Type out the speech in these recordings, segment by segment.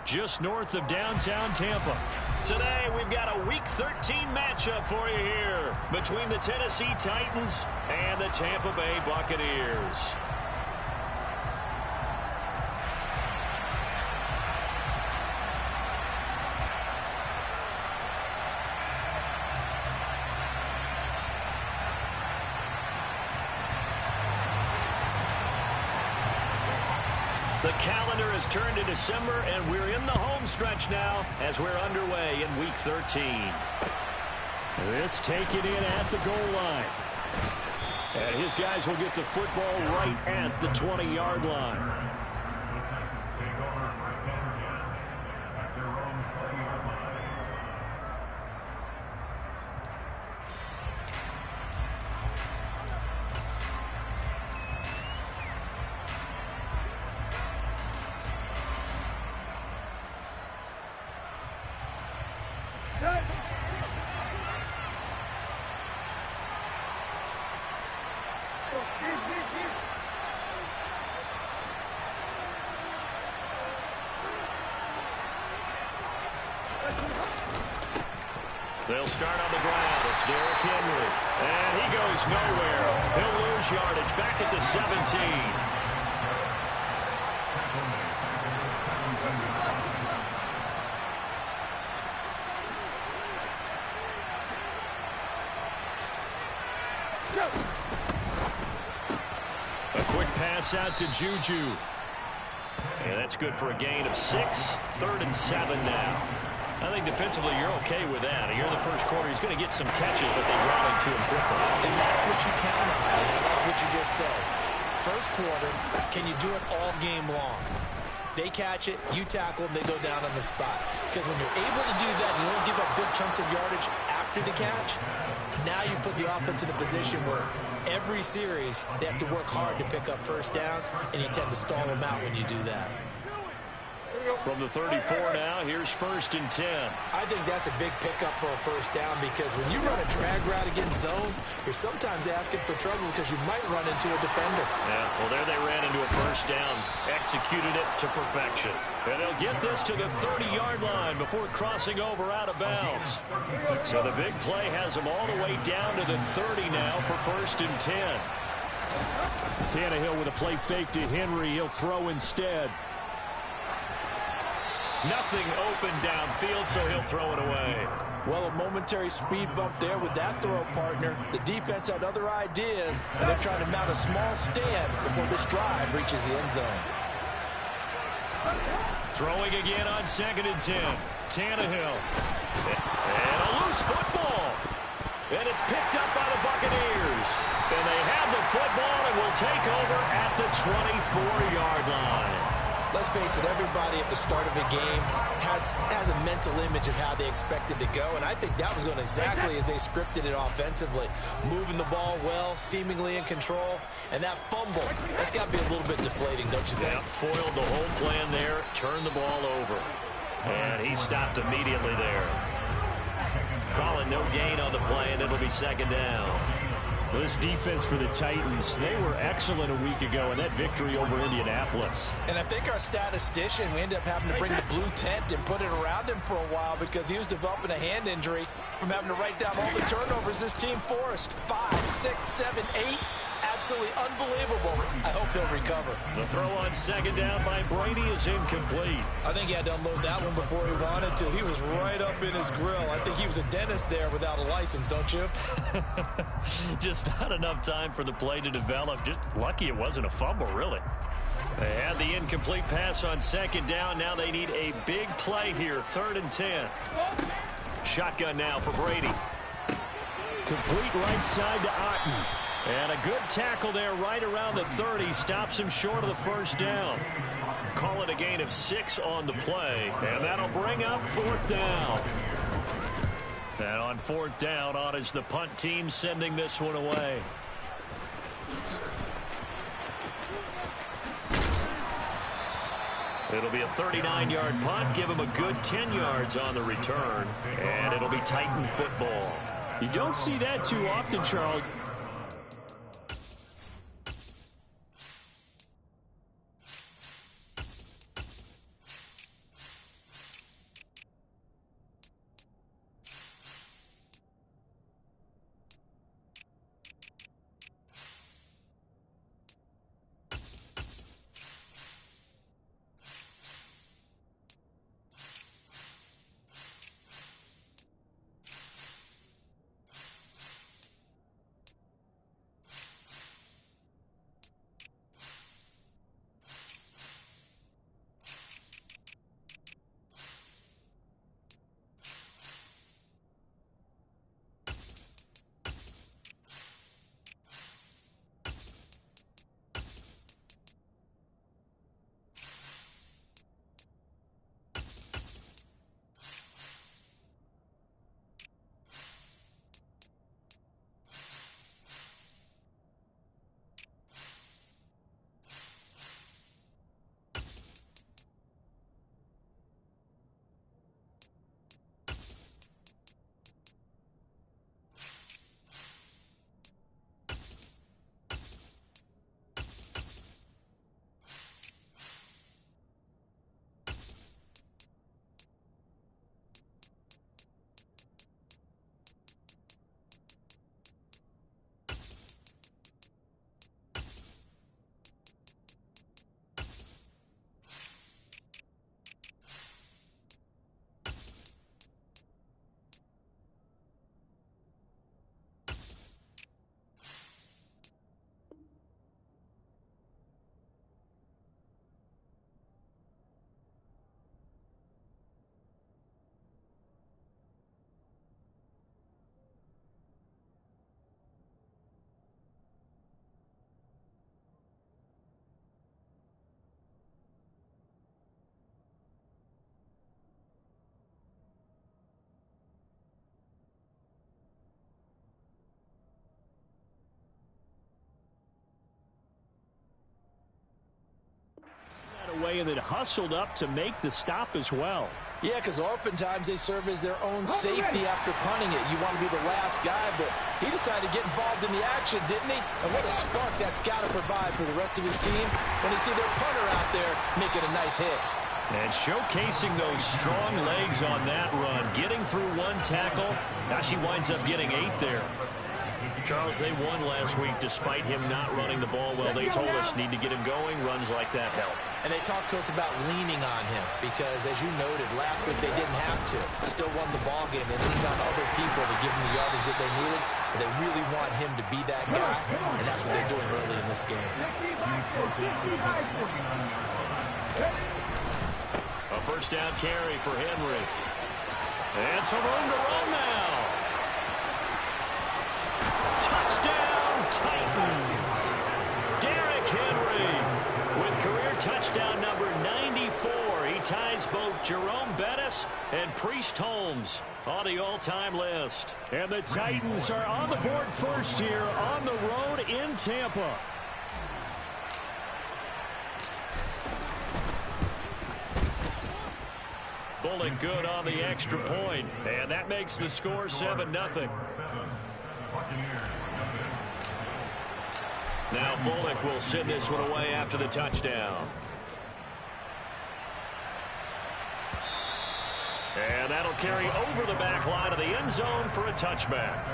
just north of downtown Tampa. Today, we've got a Week 13 matchup for you here between the Tennessee Titans and the Tampa Bay Buccaneers. The calendar has turned to December, and we're in the home stretch now as we're underway in Week 13. This taken in at the goal line. And his guys will get the football right at the 20-yard line. They'll start on the ground. It's Derrick Henry. And he goes nowhere. He'll lose yardage back at the 17. A quick pass out to Juju. And that's good for a gain of 6. 3rd and 7 now. I think defensively you're okay with that. Here in the first quarter, he's going to get some catches, but they rallied to him quickly. And that's what you count on. And I like what you just said. First quarter, can you do it all game long? They catch it, you tackle them, they go down on the spot. Because when you're able to do that, you don't give up big chunks of yardage after the catch. Now you put the offense in a position where every series they have to work hard to pick up first downs, and you tend to stall them out when you do that. From the 34 now, here's 1st and 10. I think that's a big pickup for a first down because when you run a drag route against zone, you're sometimes asking for trouble because you might run into a defender. Yeah, well, there they ran into a first down, executed it to perfection. And they'll get this to the 30-yard line before crossing over out of bounds. So the big play has them all the way down to the 30 now for 1st and 10. Tannehill with a play fake to Henry. He'll throw instead. Nothing open downfield, so he'll throw it away. Well, a momentary speed bump there with that throw partner. The defense had other ideas, and they're trying to mount a small stand before this drive reaches the end zone. Throwing again on 2nd and 10. Tannehill. And a loose football. And it's picked up by the Buccaneers. And they have the football and will take over at the 24-yard line. Let's face it, everybody at the start of a game has a mental image of how they expect it to go, and I think that was going exactly as they scripted it offensively. Moving the ball well, seemingly in control, and that fumble, that's got to be a little bit deflating, don't you think? Yep, foiled the whole plan there, turned the ball over, and he stopped immediately there. Calling no gain on the play, and it'll be 2nd down. This defense for the Titans, they were excellent a week ago in that victory over Indianapolis. And I think our statistician, we ended up having to bring the blue tent and put it around him for a while because he was developing a hand injury from having to write down all the turnovers this team forced. 5, 6, 7, 8. Absolutely unbelievable. I hope he'll recover. The throw on 2nd down by Brady is incomplete. I think he had to unload that one before he wanted to. He was right up in his grill. I think he was a dentist there without a license, don't you? Just not enough time for the play to develop. Just lucky it wasn't a fumble, really. They had the incomplete pass on 2nd down. Now they need a big play here. 3rd and 10. Shotgun now for Brady. Complete right side to Otten. And a good tackle there right around the 30. Stops him short of the first down. Call it a gain of 6 on the play. And that'll bring up 4th down. And on 4th down, on is the punt team sending this one away. It'll be a 39-yard punt. Give him a good 10 yards on the return. And it'll be Titan football. You don't see that too often, Charles. and then hustled up to make the stop as well. Yeah, because oftentimes they serve as their own safety after punting it. You want to be the last guy, but he decided to get involved in the action, didn't he? And what a spark that's got to provide for the rest of his team when they see their punter out there making a nice hit. And showcasing those strong legs on that run, getting through one tackle. Now she winds up getting 8 there. Charles, they won last week despite him not running the ball well. They told us need to get him going. Runs like that help. And they talked to us about leaning on him because, as you noted, last week they didn't have to. Still won the ball game. They leaned on other people to give them the yardage that they needed. But they really want him to be that guy, and that's what they're doing early in this game. A first down carry for Henry. And some room to run now. Touchdown, Titans. Derrick Henry with career touchdown number 94. He ties both Jerome Bettis and Priest Holmes on the all-time list. And the Titans are on the board first here on the road in Tampa. Bullock good on the extra point, and that makes the score 7-0. Now Bullock will send this one away after the touchdown. And that'll carry over the back line of the end zone for a touchback.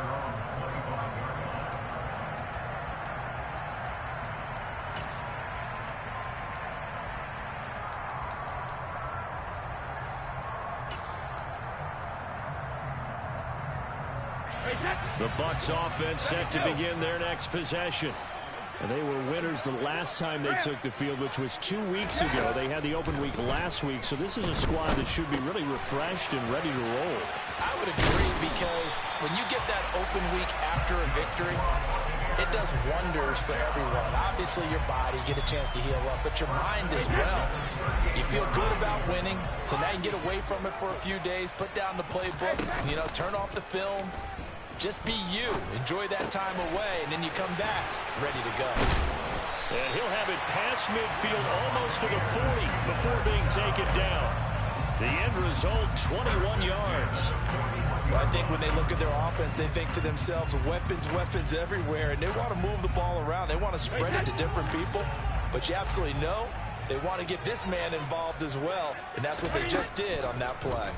The Bucs offense set to begin their next possession. And they were winners the last time they took the field, which was 2 weeks ago. They had the open week last week, so this is a squad that should be really refreshed and ready to roll. I would agree, because when you get that open week after a victory, it does wonders for everyone. Obviously, your body, get a chance to heal up, but your mind as well. You feel good about winning, so now you can get away from it for a few days, put down the playbook, turn off the film. Just be you. Enjoy that time away, and then you come back ready to go. And he'll have it past midfield almost to the 40 before being taken down. The end result, 21 yards. Well, I think when they look at their offense, they think to themselves, weapons everywhere, and they want to move the ball around. They want to spread it to different people, but you absolutely know they want to get this man involved as well, and that's what they just did on that play.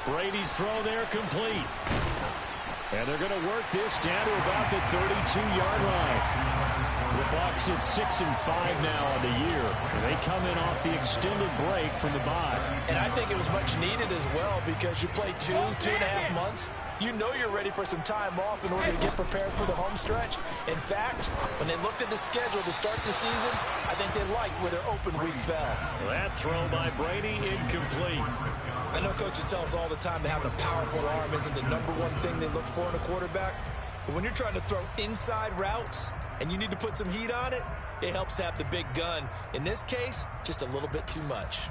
Brady's throw there complete. And they're going to work this down to about the 32-yard line. The Bucs at 6-5 now on the year. And they come in off the extended break from the bye. And I think it was much needed as well, because you play 2.5 months. You know you're ready for some time off in order to get prepared for the home stretch. In fact, when they looked at the schedule to start the season, I think they liked where their open week fell. That throw by Brady incomplete. I know coaches tell us all the time that having a powerful arm isn't the #1 thing they look for in a quarterback. But when you're trying to throw inside routes and you need to put some heat on it, it helps have the big gun. In this case, just a little bit too much.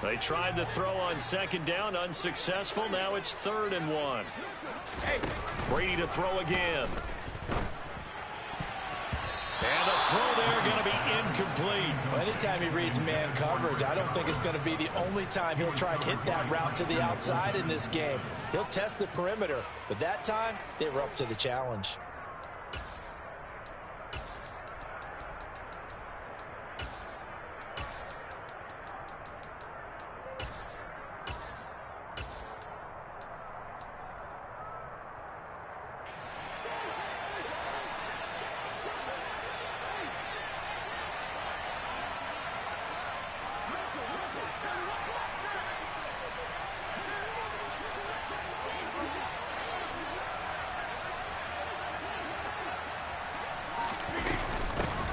They tried the throw on second down, unsuccessful. Now it's 3rd and 1. Brady to throw again. And the throw there going to be incomplete. Well, anytime he reads man coverage, I don't think it's going to be the only time he'll try and hit that route to the outside in this game. He'll test the perimeter, but that time they were up to the challenge.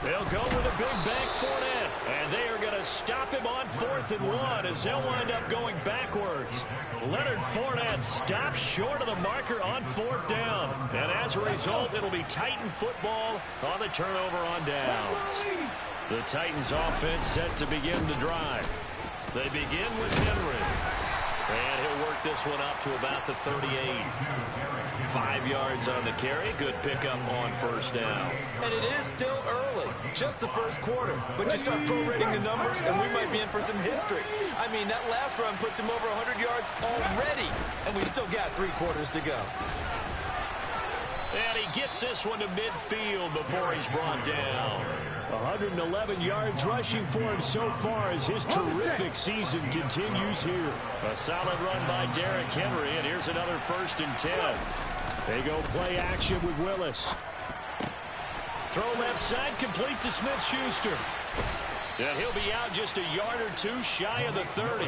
They'll go with a big bank Fournette, and they are going to stop him on 4th and 1 as they'll wind up going backwards. Leonard Fournette stops short of the marker on 4th down, and as a result, it'll be Titan football on the turnover on downs. The Titans offense set to begin the drive. They begin with Henry. And he'll work this one up to about the 38. 5 yards on the carry. Good pickup on first down. And it is still early, just the first quarter. But you start prorating the numbers, and we might be in for some history. I mean, that last run puts him over 100 yards already, and we've still got 3 quarters to go. And he gets this one to midfield before he's brought down. 111 yards rushing for him so far as his terrific season continues here. A solid run by Derrick Henry, and here's another 1st and 10. They go play action with Willis. Throw left side, complete to Smith-Schuster. And he'll be out just a yard or 2 shy of the 30.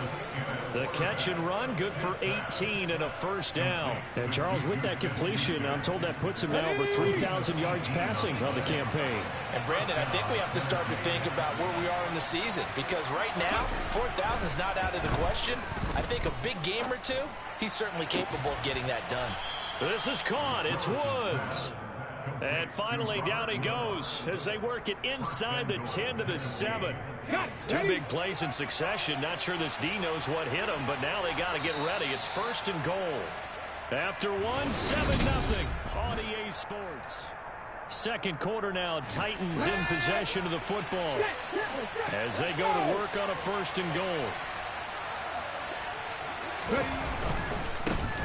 The catch and run, good for 18 and a 1st down. And Charles, with that completion, I'm told that puts him now over 3,000 yards passing on the campaign. And Brandon, I think we have to start to think about where we are in the season, because right now, 4,000 is not out of the question. I think a big game or 2, he's certainly capable of getting that done. This is caught. It's Woods. And finally, down he goes as they work it inside the 10 to the 7. 2 big plays in succession. Not sure this D knows what hit him, but now they got to get ready. It's 1st and goal. After 1, 7-0 on EA Sports. Second quarter now, Titans in possession of the football as they go to work on a 1st and goal.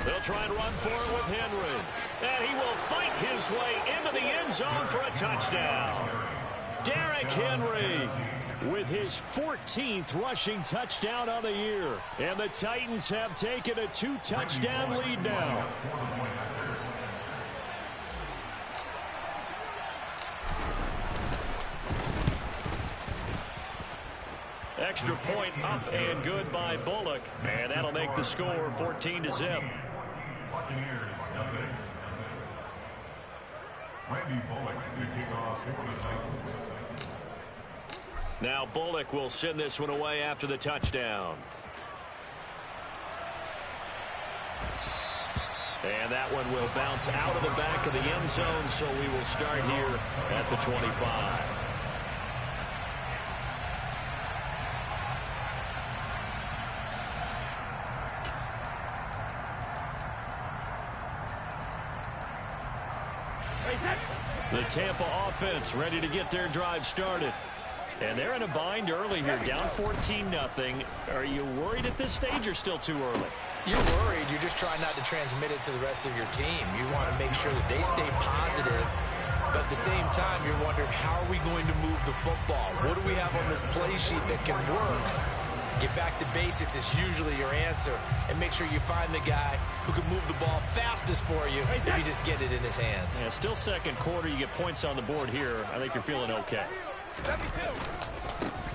They'll try and run for it with Henry. And he will fight his way into the end zone for a touchdown. Derrick Henry with his 14th rushing touchdown on the year. And the Titans have taken a 2-touchdown lead now. Extra point up and good by Bullock. And that'll make the score 14-0. Now Bullock will send this one away after the touchdown. And that one will bounce out of the back of the end zone, so we will start here at the 25. The Tampa offense ready to get their drive started. And they're in a bind early here, down 14-0. Are you worried at this stage or still too early? You're worried. You're just trying not to transmit it to the rest of your team. You want to make sure that they stay positive. But at the same time, you're wondering, how are we going to move the football? What do we have on this play sheet that can work? Get back to basics is usually your answer. And make sure you find the guy who can move the ball fastest for you if you just get it in his hands. Yeah, still second quarter. You get points on the board here. I think you're feeling okay.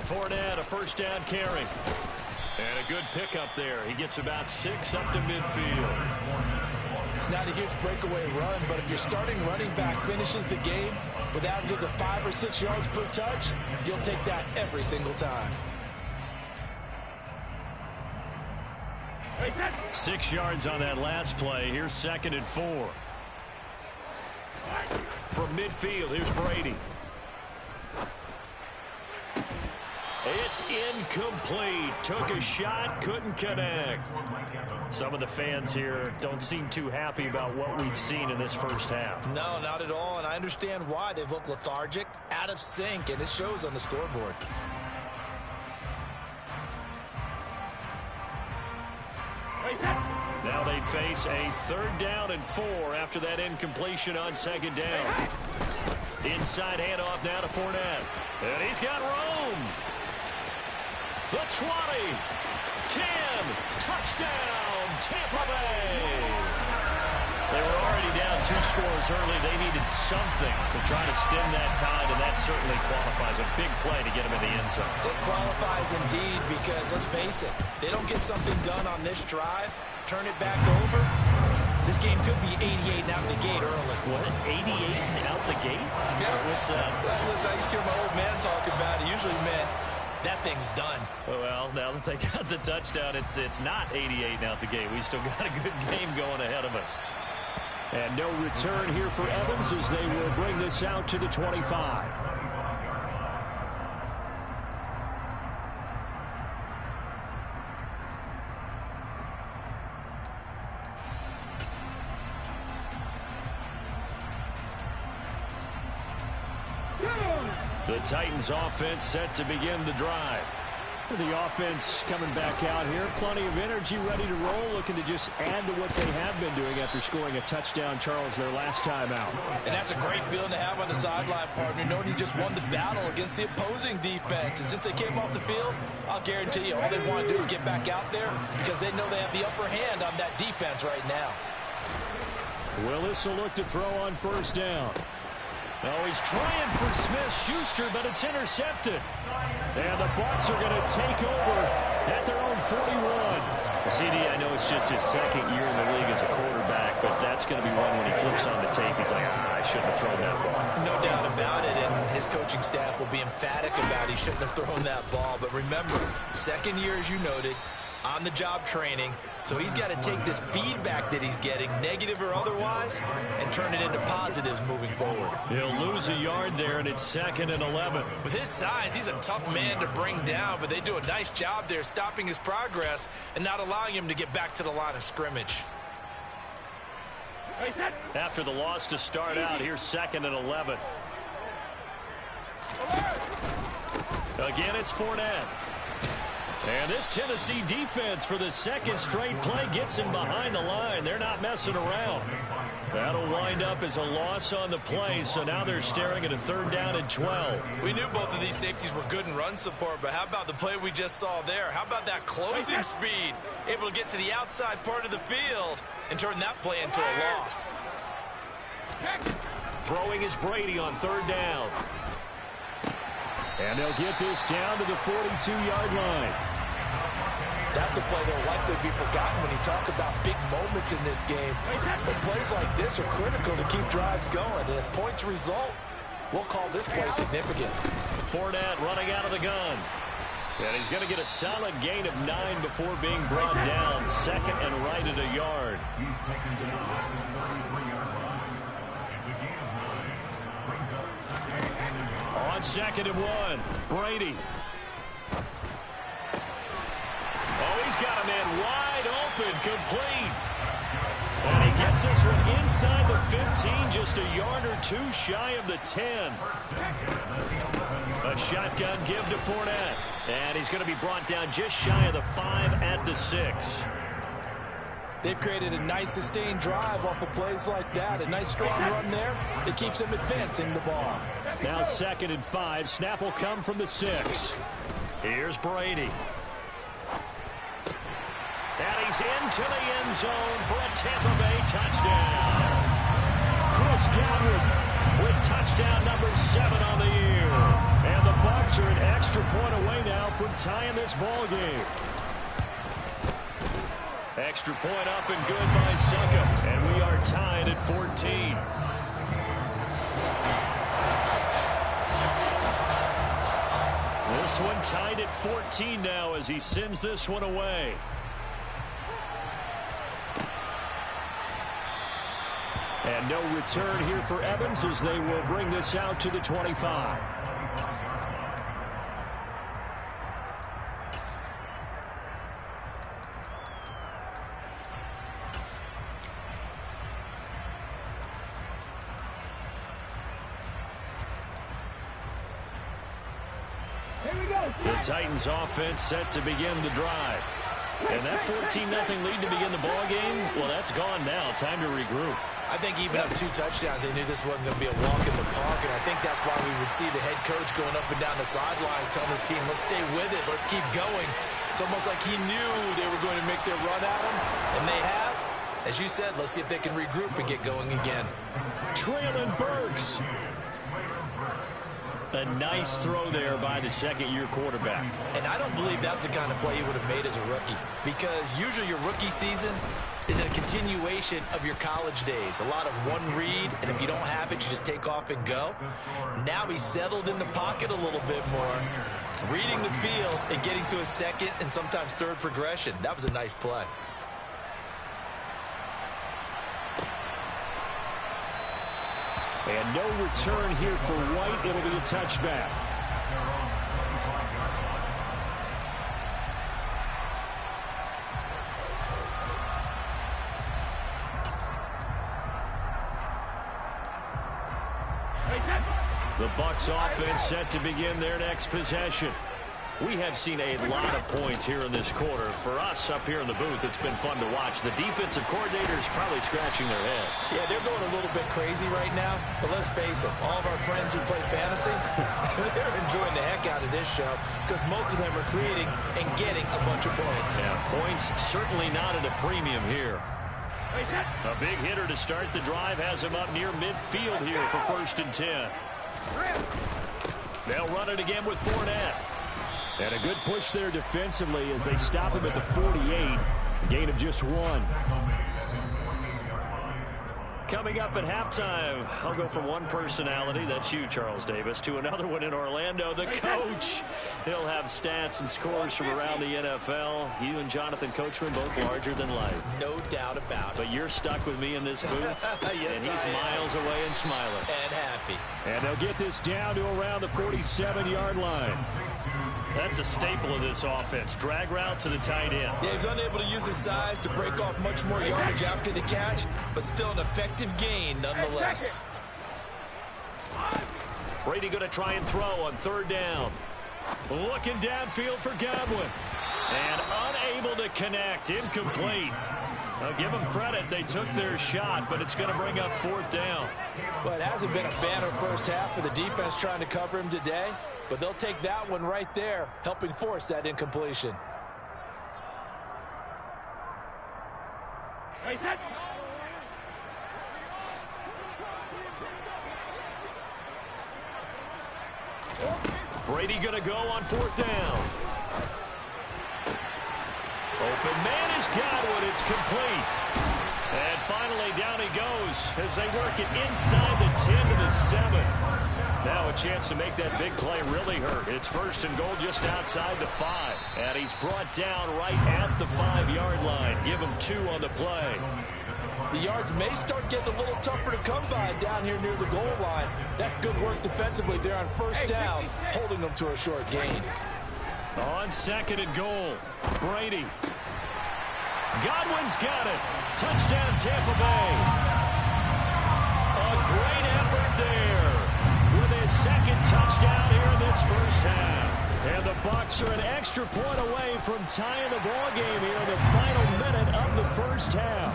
Fournette, a 1st down carry. And a good pickup there. He gets about 6 up to midfield. It's not a huge breakaway run, but if your starting running back finishes the game with averages of 5 or 6 yards per touch, you'll take that every single time. 6 yards on that last play. Here's 2nd and 4. From midfield, here's Brady. It's incomplete. Took a shot, couldn't connect. Some of the fans here don't seem too happy about what we've seen in this first half. No, not at all, and I understand why. They've looked lethargic, out of sync, and it shows on the scoreboard. Now they face a 3rd down and 4 after that incompletion on 2nd down. Inside handoff now to Fournette. And he's got room. The 20, 10, touchdown, Tampa Bay. They were already down 2 scores early. They needed something to try to stem that tide, and that certainly qualifies. A big play to get them in the end zone. It qualifies indeed because, let's face it, they don't get something done on this drive, turn it back over, this game could be 88 and out the gate early. What, 88 and out the gate? Yeah. What's that? Listen, I used to hear my old man talk about it. Usually meant that thing's done. Well, now that they got the touchdown, it's not 88 out the gate. We still got a good game going ahead of us. And no return here for Evans as they will bring this out to the 25. The Titans offense set to begin the drive. The offense coming back out here. Plenty of energy, ready to roll, looking to just add to what they have been doing after scoring a touchdown, Charles, their last time out. And that's a great feeling to have on the sideline, partner, knowing you just won the battle against the opposing defense. And since they came off the field, I'll guarantee you all they want to do is get back out there because they know they have the upper hand on that defense right now. Willis will look to throw on first down. Oh, he's trying for Smith-Schuster, but it's intercepted. And the Bucs are going to take over at their own 41. CD, I know it's just his second year in the league as a quarterback, but that's going to be one when he flips on the tape. He's like, I shouldn't have thrown that ball. No doubt about it, and his coaching staff will be emphatic about he shouldn't have thrown that ball. But remember, second year, as you noted, on-the-job training, so he's got to take this feedback that he's getting, negative or otherwise, and turn it into positives moving forward. He'll lose a yard there, and it's 2nd and 11. With his size, he's a tough man to bring down, but they do a nice job there stopping his progress and not allowing him to get back to the line of scrimmage. After the loss to start out, here's 2nd and 11. Again, it's Fournette. And this Tennessee defense for the second straight play gets him behind the line. They're not messing around. That'll wind up as a loss on the play, so now they're staring at a 3rd down and 12. We knew both of these safeties were good in run support, but how about the play we just saw there? How about that closing speed? Able to get to the outside part of the field and turn that play into a loss. Throwing is Brady on 3rd down. And they'll get this down to the 42-yard line. That's a play that will likely be forgotten when you talk about big moments in this game. But plays like this are critical to keep drives going. And if points result, we'll call this play significant. Fournette running out of the gun. And he's going to get a solid gain of 9 before being brought down. 2nd and right at a yard. On 2nd and 1, Brady. Oh, he's got a man wide open, complete. And he gets this one inside the 15, just a yard or two shy of the 10. A shotgun give to Fournette. And he's going to be brought down just shy of the 5 at the 6. They've created a nice sustained drive off of plays like that. A nice strong run there. It keeps them advancing the ball. Now 2nd and 5. Snap will come from the 6. Here's Brady. And he's into the end zone for a Tampa Bay touchdown. Chris Godwin with touchdown number 7 on the year. And the Bucs are an extra point away now from tying this ball game. Extra point up and good by Succa. And we are tied at 14. This one tied at 14 now as he sends this one away. And no return here for Evans as they will bring this out to the 25. The Titans offense set to begin the drive. And that 14-0 lead to begin the ball game, well, that's gone now. Time to regroup. I think even up 2 touchdowns, they knew this wasn't going to be a walk in the park, and I think that's why we would see the head coach going up and down the sidelines telling his team, let's stay with it, let's keep going. It's almost like he knew they were going to make their run at him, and they have. As you said, let's see if they can regroup and get going again. Traylon Burks. A nice throw there by the second-year quarterback. And I don't believe that was the kind of play he would have made as a rookie, because usually your rookie season is a continuation of your college days. A lot of one read, and if you don't have it, you just take off and go. Now he's settled in the pocket a little bit more, reading the field and getting to a second and sometimes third progression. That was a nice play. And no return here for White. It'll be a touchback. The Bucs offense set to begin their next possession. We have seen a lot of points here in this quarter. For us up here in the booth, it's been fun to watch. The defensive coordinators probably scratching their heads. Yeah, they're going a little bit crazy right now. But let's face it, all of our friends who play fantasy, they're enjoying the heck out of this show because most of them are creating and getting a bunch of points. Yeah, points certainly not at a premium here. A big hitter to start the drive has him up near midfield here for 1st and 10. They'll run it again with Fournette. And a good push there defensively as they stop him at the 48. A gain of just 1. Coming up at halftime, I'll go from one personality, that's you, Charles Davis, to another one in Orlando, the coach. He'll have stats and scores from around the NFL. You and Jonathan Coachman both larger than life. No doubt about it. But you're stuck with me in this booth, yes, and he's miles away and smiling. And happy. And they'll get this down to around the 47-yard line. That's a staple of this offense. Drag route to the tight end. Yeah, he's unable to use his size to break off much more yardage after the catch, but still an effective gain nonetheless. Brady going to try and throw on 3rd down. Looking downfield for Godwin. And unable to connect. Incomplete. I'll give them credit. They took their shot, but it's going to bring up 4th down. Well, it hasn't been a banner first half for the defense trying to cover him today, but they'll take that one right there, helping force that incompletion. Brady going to go on 4th down. Open man is Godwin. It's complete. And finally down he goes as they work it inside the 10 to the 7. Now a chance to make that big play really hurt. It's 1st and goal just outside the 5. And he's brought down right at the 5-yard line. Give him 2 on the play. The yards may start getting a little tougher to come by down here near the goal line. That's good work defensively there on 1st down, holding them to a short gain. On 2nd and goal, Brady. Godwin's got it. Touchdown, Tampa Bay. A great effort there with his 2nd touchdown here in this first half. And the Bucs are an extra point away from tying the ball game here in the final minute of the first half.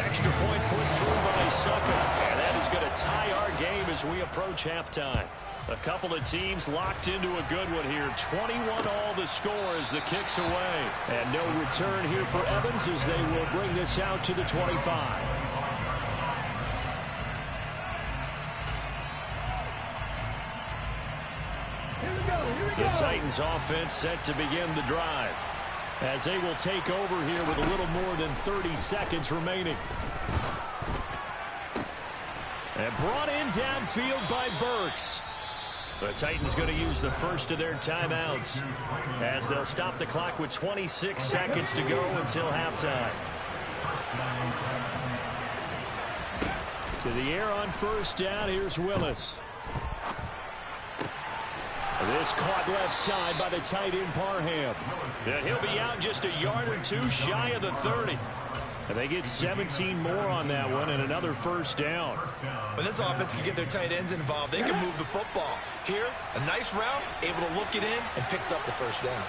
Extra point put through by Sucker. And that is going to tie our game as we approach halftime. A couple of teams locked into a good one here. 21-all the score as the kick's away. And no return here for Evans as they will bring this out to the 25. The Titans offense set to begin the drive as they will take over here with a little more than 30 seconds remaining. And brought in downfield by Burks. The Titans going to use the first of their timeouts as they'll stop the clock with 26 seconds to go until halftime. To the air on 1st down. Here's Willis. This caught left side by the tight end Parham. And he'll be out just a yard or 2 shy of the 30. And they get 17 more on that one and another 1st down. When this offense can get their tight ends involved, they can move the football. Here, a nice route, able to look it in, and picks up the 1st down.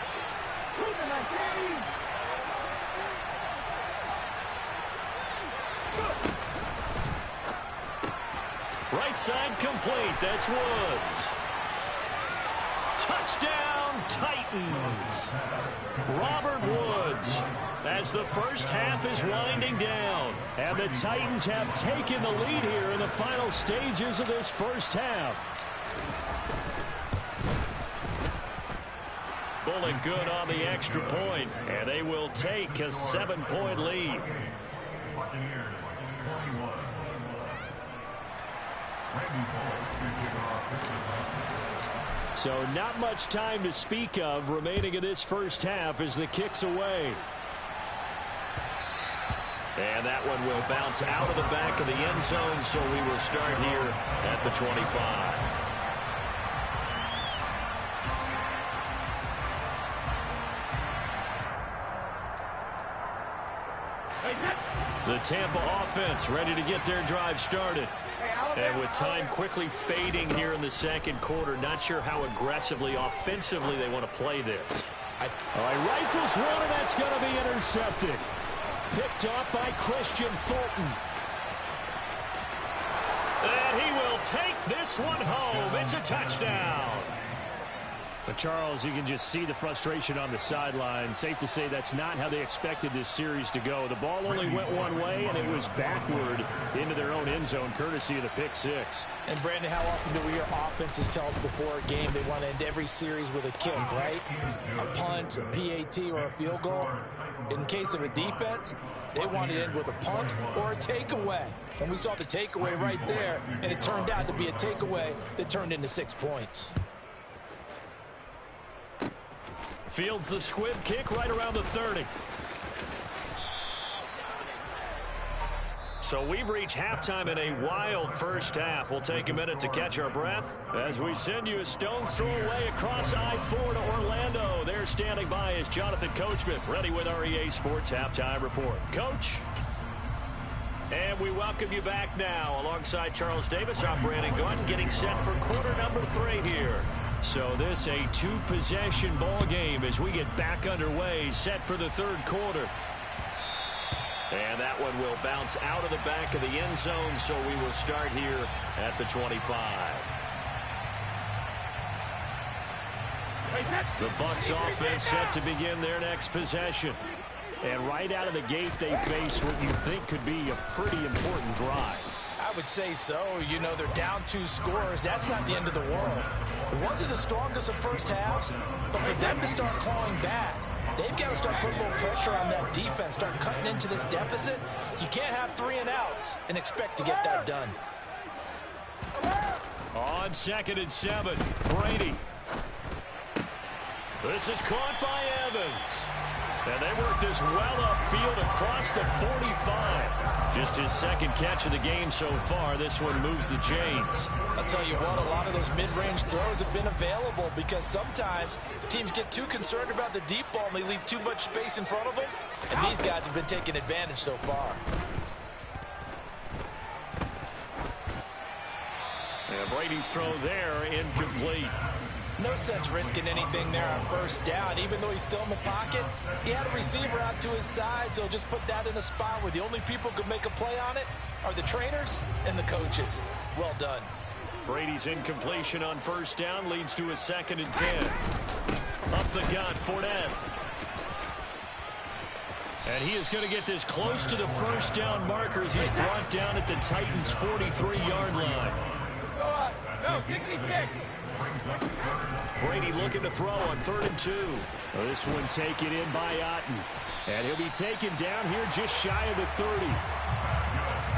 Right side complete. That's Woods. Touchdown, Titans. Robert Woods as the first half is winding down. And the Titans have taken the lead here in the final stages of this first half. Pulling good on the extra point, and they will take a 7-point lead. So not much time to speak of remaining in this first half as the kick's away. And that one will bounce out of the back of the end zone, so we will start here at the 25. The Tampa offense ready to get their drive started. And with time quickly fading here in the second quarter, not sure how aggressively, offensively they want to play this. All right, rifles one, and that's going to be intercepted. Picked off by Christian Fulton. And he will take this one home. It's a touchdown. But Charles, you can just see the frustration on the sideline. Safe to say that's not how they expected this series to go. The ball only went one way, and it was backward into their own end zone, courtesy of the pick six. And, Brandon, how often do we hear offenses tell us before a game they want to end every series with a kick, right? A punt, a PAT, or a field goal. In case of a defense, they want to end with a punt or a takeaway. And we saw the takeaway right there, and it turned out to be a takeaway that turned into 6 points. Fields the squib kick right around the 30. So we've reached halftime in a wild first half. We'll take a minute to catch our breath as we send you a stone's throw away across I-4 to Orlando. There standing by is Jonathan Coachman, ready with our EA Sports Halftime Report. Coach. And we welcome you back now alongside Charles Davis. I'm Brandon Gunn, getting set for quarter number 3 here. So this a 2-possession ball game as we get back underway, set for the third quarter. And that one will bounce out of the back of the end zone, so we will start here at the 25. The Bucs offense set to begin their next possession. And right out of the gate, they face what you think could be a pretty important drive. I would say so. You know, they're down 2 scores. That's not the end of the world. It wasn't the strongest of first halves, but for them to start clawing back, they've got to start putting a little pressure on that defense, start cutting into this deficit. You can't have 3 and outs and expect to get that done. On 2nd and 7, Brady. This is caught by Evans. And they work this well upfield across the 45. Just his second catch of the game so far. This one moves the chains. I'll tell you what, a lot of those mid-range throws have been available because sometimes teams get too concerned about the deep ball and they leave too much space in front of them. And these guys have been taking advantage so far. And Brady's throw there, incomplete. No sense risking anything there on first down. Even though he's still in the pocket, he had a receiver out to his side, so just put that in a spot where the only people who can make a play on it are the trainers and the coaches. Well done. Brady's incompletion on first down leads to a 2nd and 10. Up the gut, Fournette. And he is going to get this close to the first down marker as he's brought down at the Titans' 43-yard line. No, kick. Brady looking to throw on 3rd and 2. This one taken in by Otten. And he'll be taken down here just shy of the 30.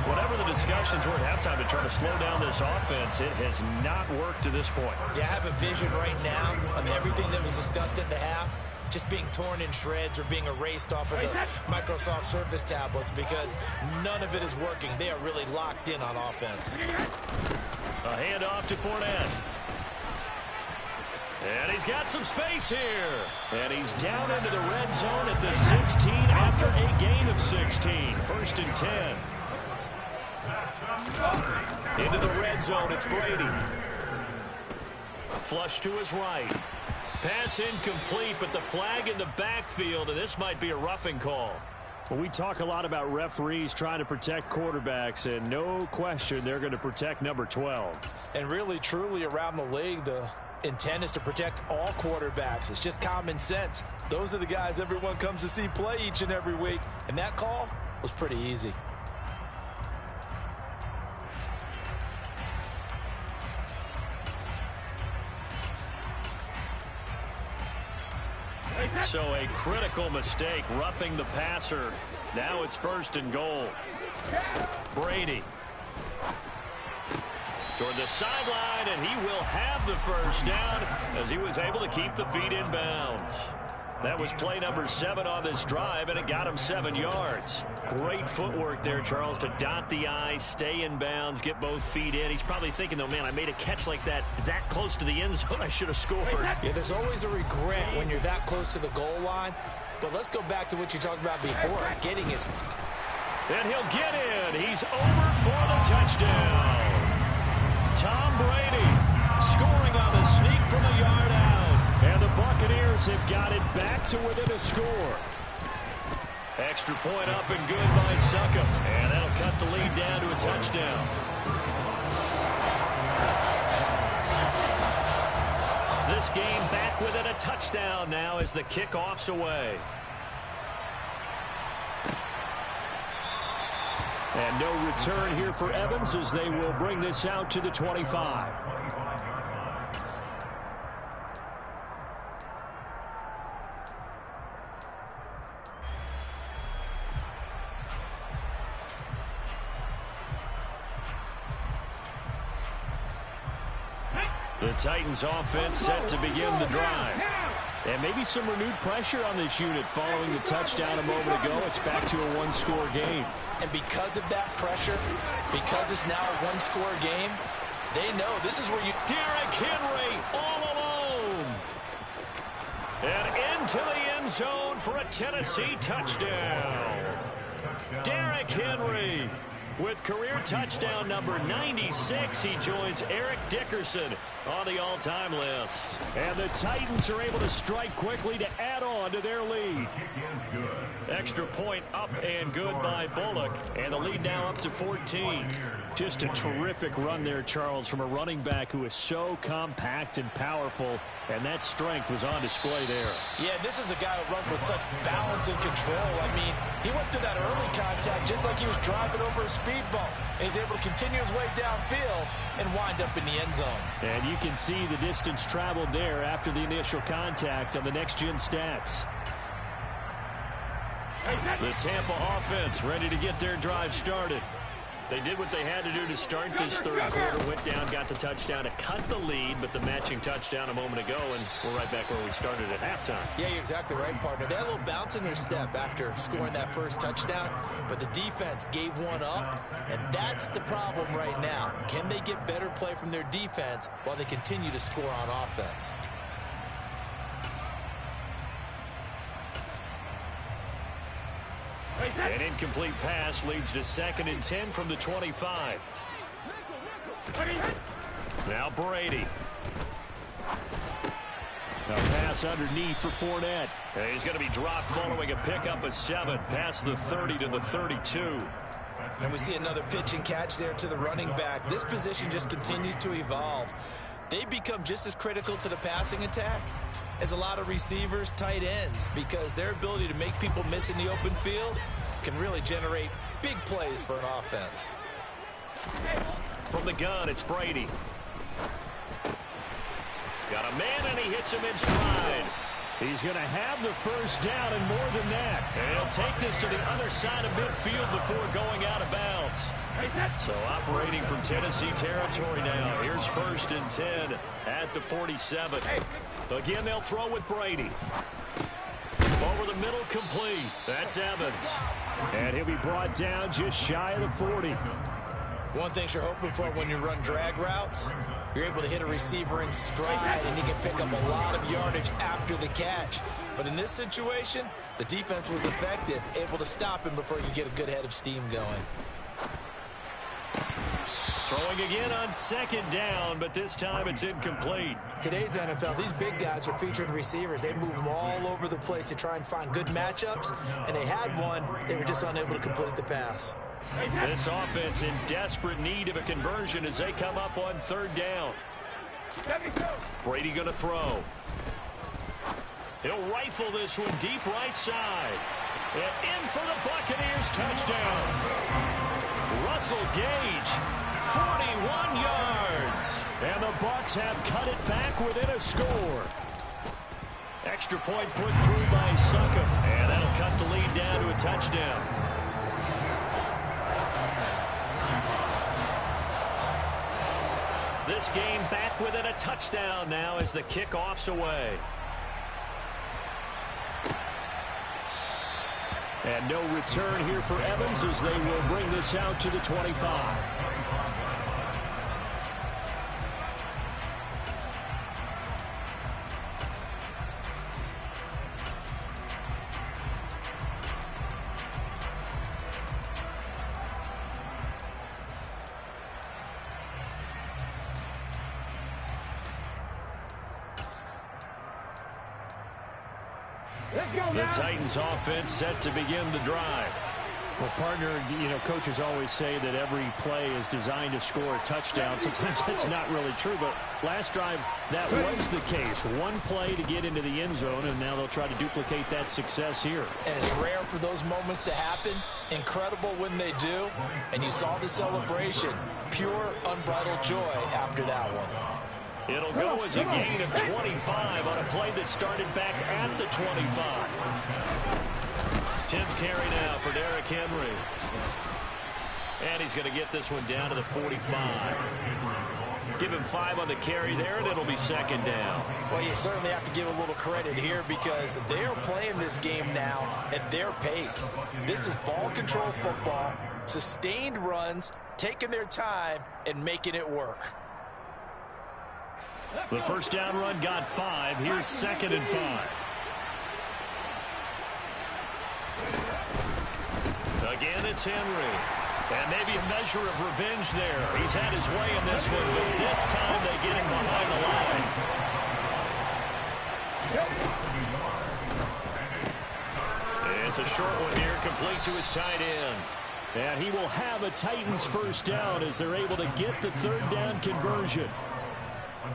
Whatever the discussions were at halftime to try to slow down this offense, it has not worked to this point. Yeah, I have a vision right now of everything that was discussed at the half just being torn in shreds or being erased off of the Microsoft Surface tablets because none of it is working. They are really locked in on offense. A handoff to Fournette. And he's got some space here. And he's down into the red zone at the 16 after a gain of 16. 1st and 10. Into the red zone, it's Brady. Flush to his right. Pass incomplete, but the flag in the backfield, and this might be a roughing call. Well, we talk a lot about referees trying to protect quarterbacks, and no question they're going to protect number 12. And really, truly, around the league, the intent is to protect all quarterbacks. It's just common sense. Those are the guys everyone comes to see play each and every week. And that call was pretty easy. So a critical mistake, roughing the passer. Now it's 1st and goal. Brady. Toward the sideline, and he will have the first down as he was able to keep the feet in bounds. That was play number 7 on this drive, and it got him 7 yards. Great footwork there, Charles, to dot the I, stay in bounds, get both feet in. He's probably thinking, though, man, I made a catch like that close to the end zone. I should have scored. Yeah, there's always a regret when you're that close to the goal line. But let's go back to what you talked about before, getting his... And he'll get in. He's over for the touchdown. Tom Brady scoring on the sneak from a yard out. And the Buccaneers have got it back to within a score. Extra point up and good by Succop. And that'll cut the lead down to a touchdown. This game back within a touchdown now as the kickoff's away. And no return here for Evans as they will bring this out to the 25. The Titans offense set to begin the drive. And maybe some renewed pressure on this unit following the touchdown a moment ago. It's back to a one-score game. And because of that pressure, because it's now a one-score game, they know this is where you... Derrick Henry all alone. And into the end zone for a Tennessee touchdown. Derrick Henry with career touchdown number 96. He joins Eric Dickerson on the all-time list. And the Titans are able to strike quickly to add on to their lead. Extra point up and good by Bullock. And the lead now up to 14. Just a terrific run there, Charles, from a running back who is so compact and powerful. And that strength was on display there. Yeah, this is a guy who runs with such balance and control. I mean, he went through that early contact just like he was driving over a speed bump. And he's able to continue his way downfield and wind up in the end zone. And you can see the distance traveled there after the initial contact on the next-gen stats. The Tampa offense ready to get their drive started. They did what they had to do to start this third quarter. Went down, got the touchdown to cut the lead, but the matching touchdown a moment ago, and we're right back where we started at halftime. Yeah, you're exactly right, partner. They had a little bounce in their step after scoring that first touchdown, but the defense gave one up, and that's the problem right now. Can they get better play from their defense while they continue to score on offense? An incomplete pass leads to 2nd and 10 from the 25. Now Brady. A pass underneath for Fournette. And he's going to be dropped following a pickup of 7 past the 30 to the 32. And we see another pitch and catch there to the running back. This position just continues to evolve. They become just as critical to the passing attack as a lot of receivers, tight ends, because their ability to make people miss in the open field can really generate big plays for an offense. From the gun, it's Brady. Got a man, and he hits him in stride. He's going to have the first down and more than that. And he'll take this to the other side of midfield before going out of bounds. So operating from Tennessee territory now. Here's 1st and 10 at the 47. Again, they'll throw with Brady. Over the middle, complete. That's Evans. And he'll be brought down just shy of the 40. One thing you're hoping for when you run drag routes, you're able to hit a receiver in stride, and he can pick up a lot of yardage after the catch. But in this situation, the defense was effective, able to stop him before you get a good head of steam going. Throwing again on 2nd down, but this time it's incomplete. Today's NFL, these big guys are featured receivers. They move them all over the place to try and find good matchups, and they had one. They were just unable to complete the pass. This offense in desperate need of a conversion as they come up on 3rd down. Brady going to throw. He'll rifle this one deep right side. And in for the Buccaneers touchdown. Russell Gage, 41 yards. And the Bucs have cut it back within a score. Extra point put through by Succop. And that'll cut the lead down to a touchdown. This game back within a touchdown now as the kickoff's away. And no return here for Evans as they will bring this out to the 25. The Titans offense set to begin the drive. Well, partner, coaches always say that every play is designed to score a touchdown. Sometimes that's not really true, but last drive, that was the case. One play to get into the end zone, and now they'll try to duplicate that success here. And it's rare for those moments to happen. Incredible when they do. And you saw the celebration. Pure, unbridled joy after that one. It'll go as a gain of 25 on a play that started back at the 25. 10th carry now for Derrick Henry. And he's going to get this one down to the 45. Give him 5 on the carry there, and it'll be second down. Well, you certainly have to give a little credit here because they are playing this game now at their pace. This is ball control football, sustained runs, taking their time, and making it work. The first down run got 5. Here's 2nd and 5. Again, it's Henry. And maybe a measure of revenge there. He's had his way in this one, but this time they get him behind the line. It's a short one here, complete to his tight end. And he will have a Titans first down as they're able to get the third down conversion.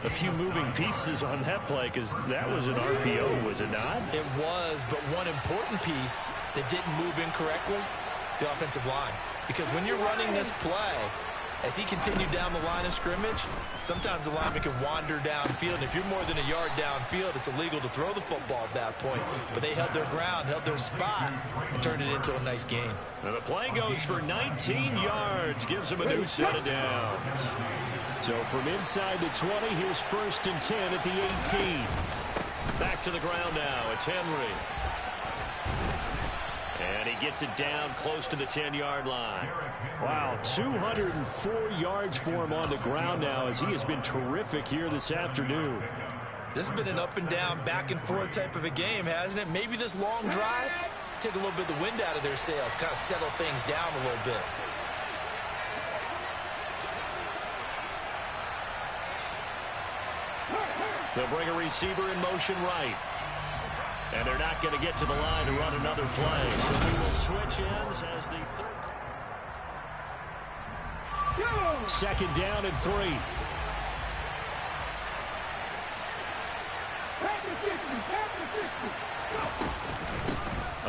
A few moving pieces on that play because that was an RPO, was it not? It was, but one important piece that didn't move incorrectly, the offensive line. Because when you're running this play, as he continued down the line of scrimmage, sometimes the lineman can wander downfield. If you're more than a yard downfield, it's illegal to throw the football at that point. But they held their ground, held their spot, and turned it into a nice gain. And the play goes for 19 yards, gives them a new set of downs. So from inside the 20, here's 1st and 10 at the 18. Back to the ground now. It's Henry. And he gets it down close to the 10-yard line. Wow, 204 yards for him on the ground now as he has been terrific here this afternoon. This has been an up and down, back and forth type of a game, hasn't it? Maybe this long drive take a little bit of the wind out of their sails, kind of settle things down a little bit. They'll bring a receiver in motion right. And they're not going to get to the line to run another play. So we will switch ends as the third. 2nd down and 3.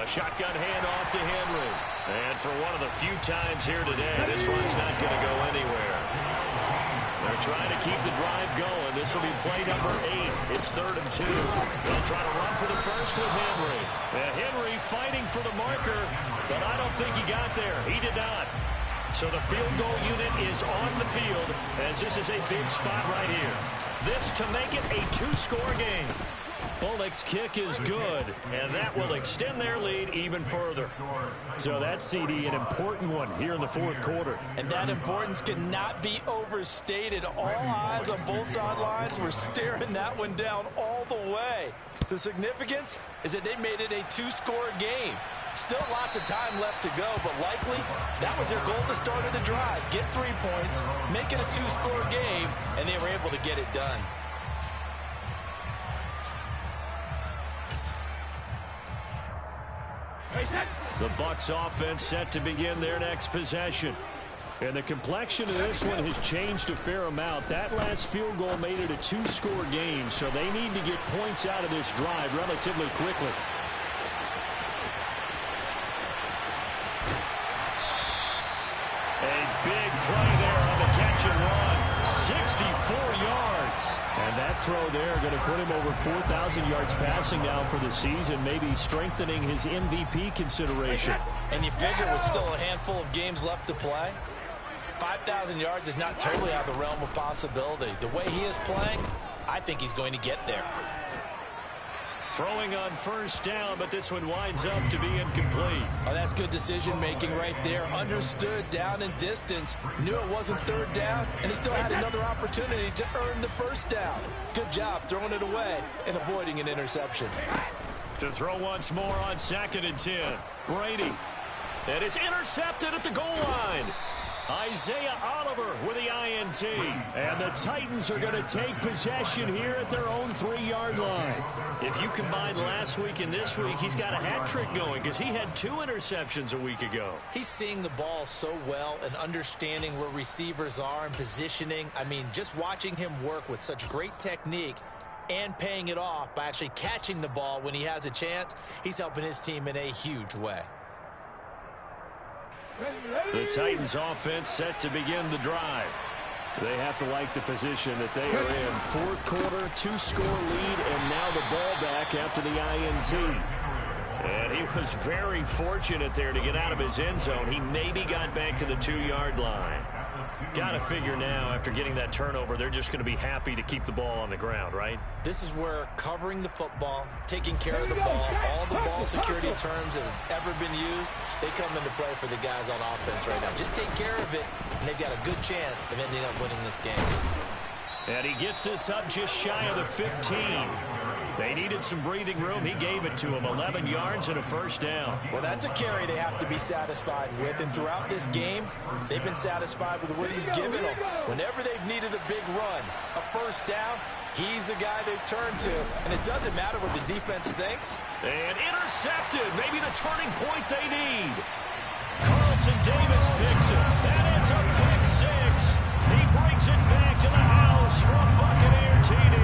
A shotgun handoff to Henry. And for one of the few times here today, this run's not going to go anywhere. They're trying to keep the drive going. This will be play number 8. It's 3rd and 2. They'll try to run for the first with Henry. And Henry fighting for the marker, but I don't think he got there. He did not. So the field goal unit is on the field as this is a big spot right here. This to make it a 2-score game. Bullock's kick is good, and that will extend their lead even further. So that's, CD, an important one here in the 4th quarter. And that importance cannot be overstated. All eyes on both sidelines were staring that one down all the way. The significance is that they made it a 2-score game. Still lots of time left to go, but likely that was their goal at the start of the drive. Get 3 points, make it a 2-score game, and they were able to get it done. The Bucs offense set to begin their next possession. And the complexion of this one has changed a fair amount. That last field goal made it a 2-score game, so they need to get points out of this drive relatively quickly. A big play there on the catch and run. 64 yards. And that throw there going to put him over 4,000 yards passing now for the season, maybe strengthening his MVP consideration. And you figure with still a handful of games left to play, 5,000 yards is not totally out of the realm of possibility. The way he is playing, I think he's going to get there. Throwing on first down, but this one winds up to be incomplete. Oh, that's good decision-making right there. Understood down and distance. Knew it wasn't 3rd down, and he still had another opportunity to earn the first down. Good job throwing it away and avoiding an interception. To throw once more on 2nd and 10. Brady. And it's intercepted at the goal line. Isaiah Oliver with the INT. And the Titans are going to take possession here at their own 3-yard line. If you combine last week and this week, he's got a hat trick going because he had 2 interceptions a week ago. He's seeing the ball so well and understanding where receivers are and positioning. I mean, just watching him work with such great technique and paying it off by actually catching the ball when he has a chance, he's helping his team in a huge way. The Titans offense set to begin the drive. They have to like the position that they are in. Fourth quarter, 2-score lead, and now the ball back after the INT. And he was very fortunate there to get out of his end zone. He maybe got back to the 2-yard line. Got to figure now, after getting that turnover, they're just going to be happy to keep the ball on the ground, right? This is where covering the football, taking care of the ball, all the ball security terms that have ever been used, they come into play for the guys on offense right now. Just take care of it, and they've got a good chance of ending up winning this game. And he gets this up just shy of the 15. They needed some breathing room. He gave it to him. 11 yards and a first down. Well, that's a carry they have to be satisfied with. And throughout this game, they've been satisfied with what he's given them. Whenever they've needed a big run, a first down, he's the guy they've turned to. And it doesn't matter what the defense thinks. And intercepted. Maybe the turning point they need. Carlton Davis picks it. That ends up pick 6. He brings it back to the house for a Buccaneer TD.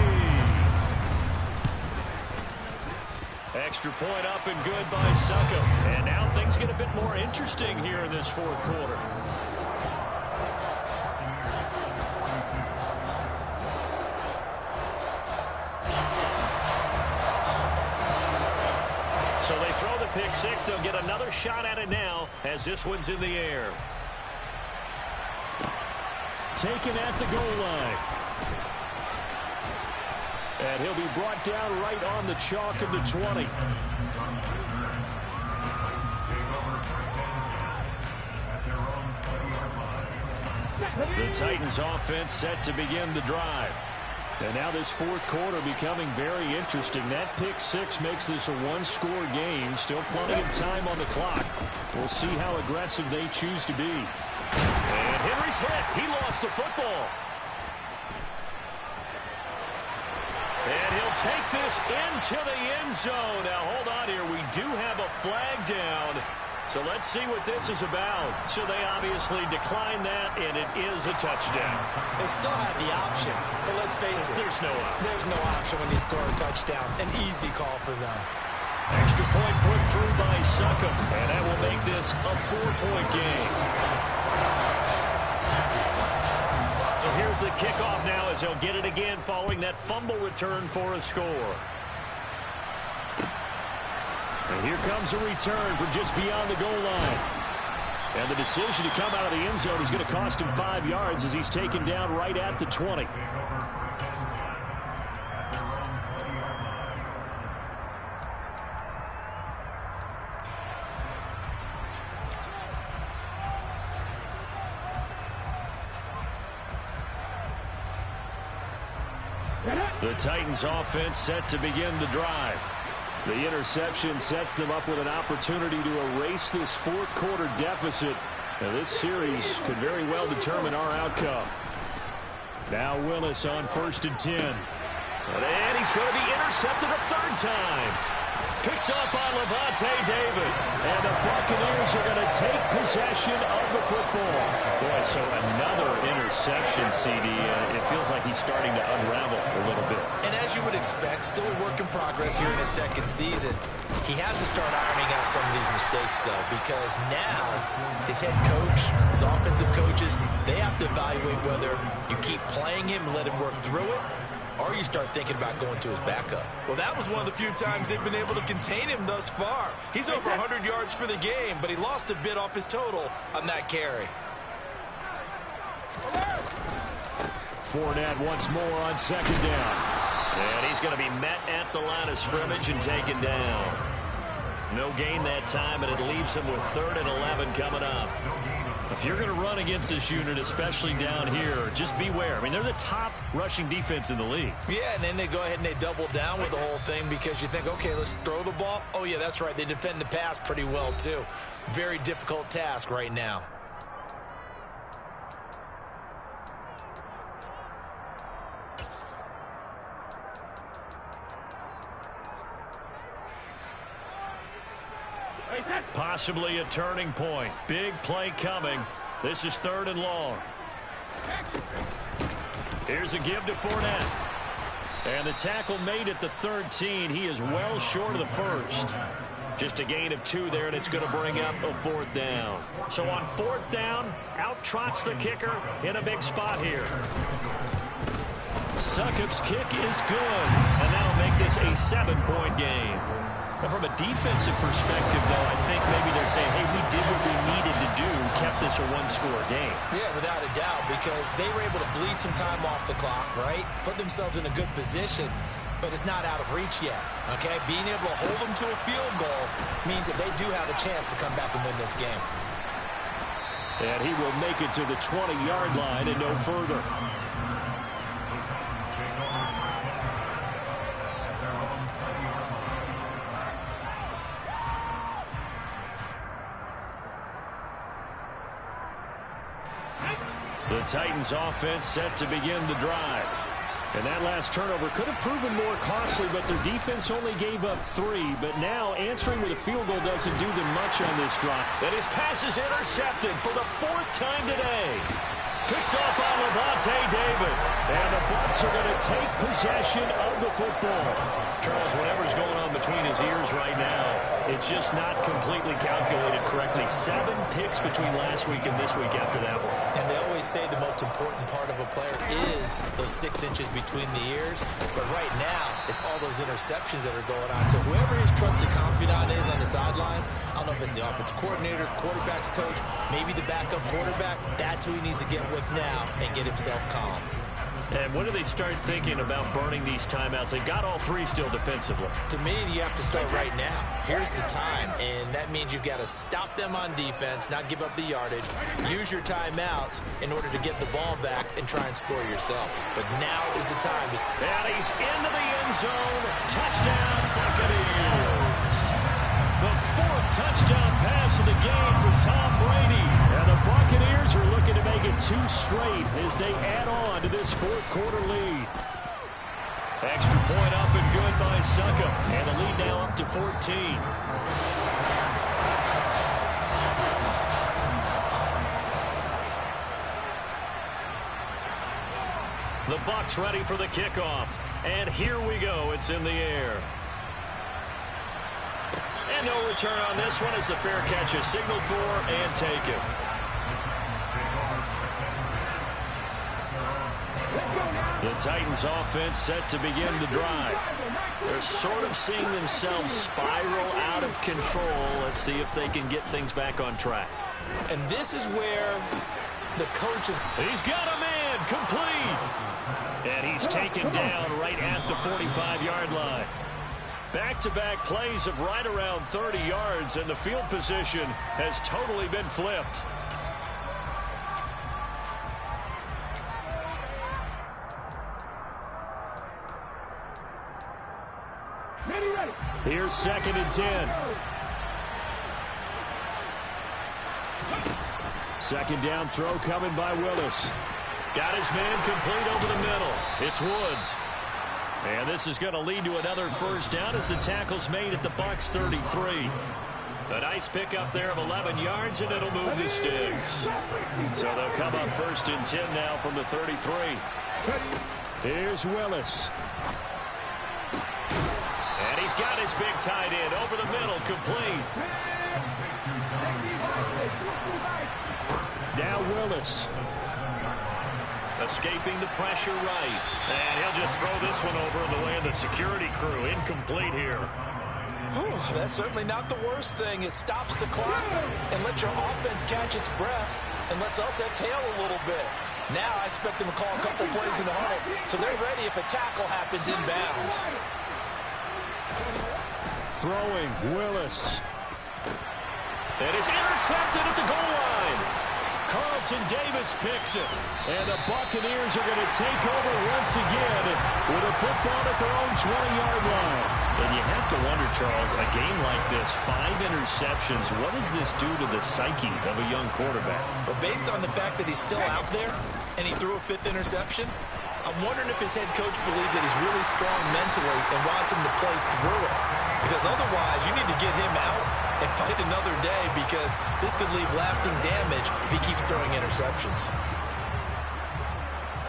Extra point up and good by Suckup. And now things get a bit more interesting here in this fourth quarter. So they throw the pick 6. They'll get another shot at it now as this one's in the air. Taken at the goal line. And he'll be brought down right on the chalk of the 20. The Titans offense set to begin the drive. And now this fourth quarter becoming very interesting. That pick 6 makes this a 1-score game. Still plenty of time on the clock. We'll see how aggressive they choose to be. And Henry's hit. He lost the football. And he'll take this into the end zone. Now, hold on here. We do have a flag down. So let's see what this is about. So they obviously declined that, and it is a touchdown. They still have the option, but let's face it. There's no option. There's no option when you score a touchdown. An easy call for them. Extra point put through by Suckup, and that will make this a 4-point game. So here's the kickoff now as they'll get it again following that fumble return for a score. And here comes a return from just beyond the goal line. And the decision to come out of the end zone is going to cost him 5 yards as he's taken down right at the 20. The Titans offense set to begin the drive. The interception sets them up with an opportunity to erase this fourth quarter deficit. Now this series could very well determine our outcome. Now Willis on 1st and 10. And he's going to be intercepted a third time. Picked up by Levante David. And the Buccaneers are going to take possession of the football. Boy, so another interception, CD. It feels like he's starting to unravel a little bit. And as you would expect, still a work in progress here in his second season. He has to start ironing out some of these mistakes, though, because now his head coach, his offensive coaches, they have to evaluate whether you keep playing him and let him work through it, or you start thinking about going to his backup. Well, that was one of the few times they've been able to contain him thus far. He's over 100 yards for the game, but he lost a bit off his total on that carry. Fournette once more on 2nd down. And he's going to be met at the line of scrimmage and taken down. No gain that time, and it leaves him with 3rd and 11 coming up. If you're going to run against this unit, especially down here, just beware. I mean, they're the top rushing defense in the league. Yeah, and then they go ahead and they double down with the whole thing because you think, okay, let's throw the ball. Oh, yeah, that's right. They defend the pass pretty well, too. Very difficult task right now. Possibly a turning point. Big play coming. This is 3rd and long. Here's a give to Fournette. And the tackle made at the 13. He is well short of the first. Just a gain of 2 there, and it's going to bring up a 4th down. So on 4th down, out trots the kicker in a big spot here. Succop's kick is good, and that'll make this a 7-point game. Now from a defensive perspective, though, I think maybe they're saying, hey, we did what we needed to do, kept this a 1-score game. Yeah, without a doubt, because they were able to bleed some time off the clock, right? Put themselves in a good position, but it's not out of reach yet, okay? Being able to hold them to a field goal means that they do have a chance to come back and win this game. And he will make it to the 20-yard line and no further. The Titans offense set to begin the drive. And that last turnover could have proven more costly, but their defense only gave up 3. But now answering with a field goal doesn't do them much on this drive. And his pass is intercepted for the 4th time today. Picked up by Levante David. And the Bucs are going to take possession of the football. Charles, whatever's going on between his ears right now, it's just not completely calculated correctly. 7 picks between last week and this week after that one. And they always say the most important part of a player is those 6 inches between the ears. But right now, it's all those interceptions that are going on. So whoever his trusted confidant is on the sidelines, I don't know if it's the offensive coordinator, the quarterback's coach, maybe the backup quarterback, that's who he needs to get with now and get himself calm. And when do they start thinking about burning these timeouts? They've got all 3 still defensively. To me, you have to start right now. Here's the time, and that means you've got to stop them on defense, not give up the yardage, use your timeouts in order to get the ball back and try and score yourself. But now is the time. And he's into the end zone. Touchdown, Buccaneers. The 4th touchdown pass of the game for Tom Brady. And the Buccaneers are looking to make it 2 straight as they add on to this 4th quarter lead. Extra point up and good by Succop. And the lead now up to 14. The Bucs ready for the kickoff. And here we go. It's in the air. And no return on this one as the fair catch is signaled for and taken. The Titans offense set to begin the drive. They're sort of seeing themselves spiral out of control. Let's see if they can get things back on track. And this is where the coach is. He's got a man complete. And he's taken down right at the 45-yard line. Back-to-back plays of right around 30 yards, and the field position has totally been flipped. Here's 2nd and 10. 2nd down throw coming by Willis. Got his man complete over the middle. It's Woods. And this is going to lead to another 1st down as the tackle's made at the Bucs 33. A nice pickup there of 11 yards, and it'll move the sticks. So they'll come up 1st and 10 now from the 33. Here's Willis. And he's got his big tight end over the middle, complete. Now Willis. Escaping the pressure right. And he'll just throw this one over in the way of the security crew. Incomplete here. Whew, that's certainly not the worst thing. It stops the clock and lets your offense catch its breath and lets us exhale a little bit. Now I expect them to call a couple plays in the huddle so they're ready if a tackle happens inbounds. Throwing, Willis. And it's intercepted at the goal line. Carlton Davis picks it. And the Buccaneers are going to take over once again with a football at their own 20-yard line. And you have to wonder, Charles, a game like this, 5 interceptions, what does this do to the psyche of a young quarterback? But based on the fact that he's still out there and he threw a 5th interception, I'm wondering if his head coach believes that he's really strong mentally and wants him to play through it. Because otherwise, you need to get him out and fight another day because this could leave lasting damage if he keeps throwing interceptions.